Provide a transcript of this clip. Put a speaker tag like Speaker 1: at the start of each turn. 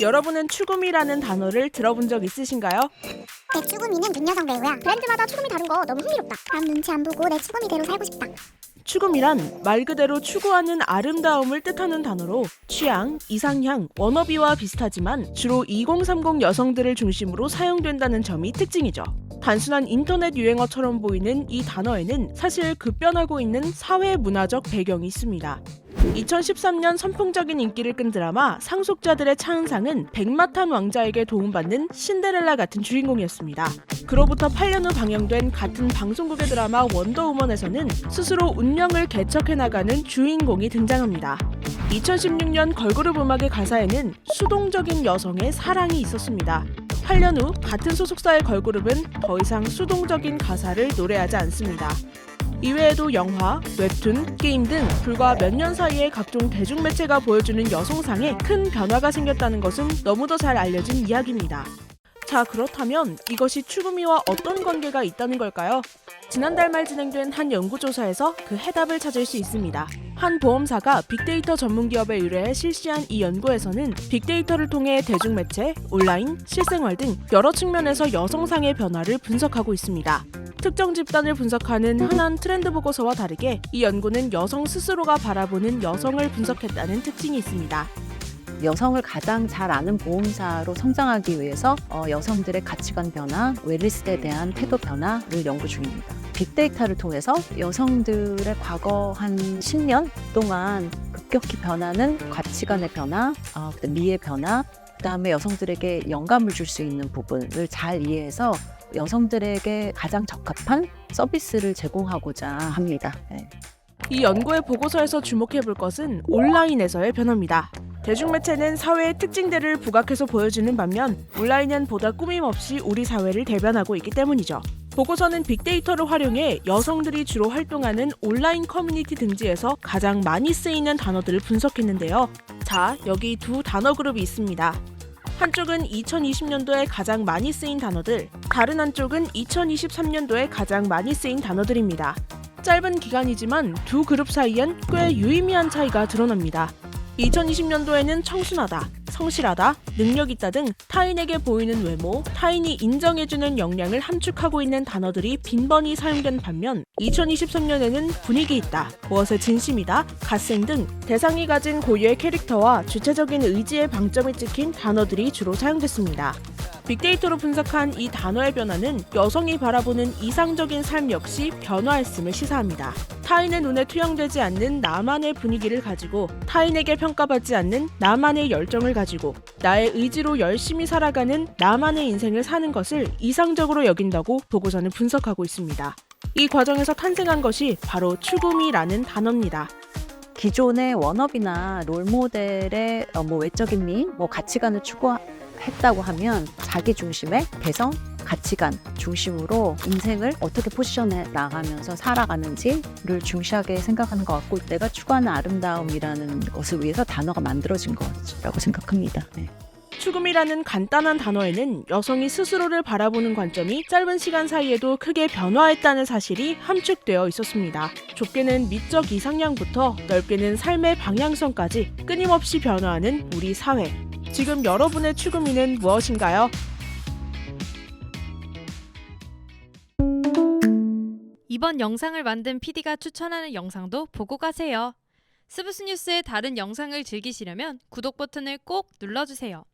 Speaker 1: 여러분은 추구미라는 단어를 들어본 적 있으신가요?
Speaker 2: 내 추구미는 윤여정 배우야. 브랜드마다 추구미 다른 거 너무 흥미롭다. 남 눈치 안 보고 내 추구미대로 살고 싶다.
Speaker 1: 추구미란 말 그대로 추구하는 아름다움을 뜻하는 단어로 취향, 이상향, 워너비와 비슷하지만 주로 2030 여성들을 중심으로 사용된다는 점이 특징이죠. 단순한 인터넷 유행어처럼 보이는 이 단어에는 사실 급변하고 있는 사회 문화적 배경이 있습니다. 2013년 선풍적인 인기를 끈 드라마 상속자들의 차은상은 백마탄 왕자에게 도움받는 신데렐라 같은 주인공이었습니다. 그로부터 8년 후 방영된 같은 방송국의 드라마 원더우먼에서는 스스로 운명을 개척해 나가는 주인공이 등장합니다. 2016년 걸그룹 음악의 가사에는 수동적인 여성의 사랑이 있었습니다. 8년 후 같은 소속사의 걸그룹은 더 이상 수동적인 가사를 노래하지 않습니다. 이외에도 영화, 웹툰, 게임 등 불과 몇 년 사이에 각종 대중매체가 보여주는 여성상에 큰 변화가 생겼다는 것은 너무도 잘 알려진 이야기입니다. 자, 그렇다면 이것이 추구미와 어떤 관계가 있다는 걸까요? 지난달 말 진행된 한 연구조사에서 그 해답을 찾을 수 있습니다. 한 보험사가 빅데이터 전문기업에 의뢰해 실시한 이 연구에서는 빅데이터를 통해 대중매체, 온라인, 실생활 등 여러 측면에서 여성상의 변화를 분석하고 있습니다. 특정 집단을 분석하는 흔한 트렌드 보고서와 다르게 이 연구는 여성 스스로가 바라보는 여성을 분석했다는 특징이 있습니다.
Speaker 3: 여성을 가장 잘 아는 보험사로 성장하기 위해서 여성들의 가치관 변화, 웰리스에 대한 태도 변화를 연구 중입니다. 빅데이터를 통해서 여성들의 과거 한 10년 동안 급격히 변하는 가치관의 변화, 미의 변화, 그다음에 여성들에게 영감을 줄 수 있는 부분을 잘 이해해서 여성들에게 가장 적합한 서비스를 제공하고자 합니다. 네.
Speaker 1: 이 연구의 보고서에서 주목해볼 것은 온라인에서의 변화입니다. 대중매체는 사회의 특징들을 부각해서 보여주는 반면 온라인은 보다 꾸밈없이 우리 사회를 대변하고 있기 때문이죠. 보고서는 빅데이터를 활용해 여성들이 주로 활동하는 온라인 커뮤니티 등지에서 가장 많이 쓰이는 단어들을 분석했는데요. 자, 여기 두 단어 그룹이 있습니다. 한쪽은 2020년도에 가장 많이 쓰인 단어들, 다른 한쪽은 2023년도에 가장 많이 쓰인 단어들입니다. 짧은 기간이지만 두 그룹 사이엔 꽤 유의미한 차이가 드러납니다. 2020년도에는 청순하다, 성실하다, 능력있다 등 타인에게 보이는 외모, 타인이 인정해주는 역량을 함축하고 있는 단어들이 빈번히 사용된 반면 2023년에는 분위기 있다, 무엇에 진심이다, 갓생 등 대상이 가진 고유의 캐릭터와 주체적인 의지의 방점이 찍힌 단어들이 주로 사용됐습니다. 빅데이터로 분석한 이 단어의 변화는 여성이 바라보는 이상적인 삶 역시 변화했음을 시사합니다. 타인의 눈에 투영되지 않는 나만의 분위기를 가지고 타인에게 평가받지 않는 나만의 열정을 가지고 나의 의지로 열심히 살아가는 나만의 인생을 사는 것을 이상적으로 여긴다고 보고서는 분석하고 있습니다. 이 과정에서 탄생한 것이 바로 추구미라는 단어입니다.
Speaker 3: 기존의 워너비나 롤모델의 외적인 미, 가치관을 추구했다고 하면 자기 중심의 개성, 가치관 중심으로 인생을 어떻게 포지션해 나가면서 살아가는지를 중시하게 생각하는 것 같고 내가 추구하는 아름다움이라는 것을 위해서 단어가 만들어진 거라고 생각합니다. 네.
Speaker 1: 추구미라는 간단한 단어에는 여성이 스스로를 바라보는 관점이 짧은 시간 사이에도 크게 변화했다는 사실이 함축되어 있었습니다. 좁게는 미적 이상향부터 넓게는 삶의 방향성까지 끊임없이 변화하는 우리 사회. 지금 여러분의 추구미는 무엇인가요?
Speaker 4: 이번 영상을 만든 PD가 추천하는 영상도 보고 가세요. 스브스 뉴스의 다른 영상을 즐기시려면 구독 버튼을 꼭 눌러주세요.